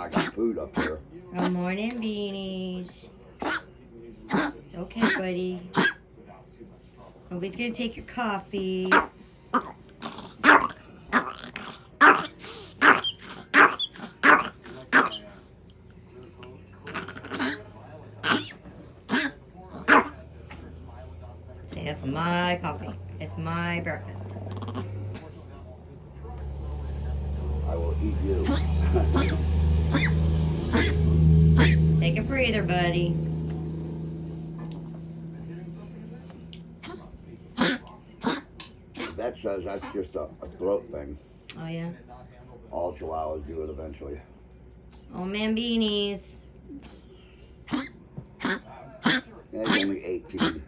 I got food up there. Good morning, beanies. It's okay, buddy. Nobody's gonna take your coffee. Say, that's my coffee. It's my breakfast. I will eat you. Take a breather, buddy. That says that's just a throat thing. Oh, yeah? All chihuahuas do it eventually. Oh, man, beanies. And he's only 18.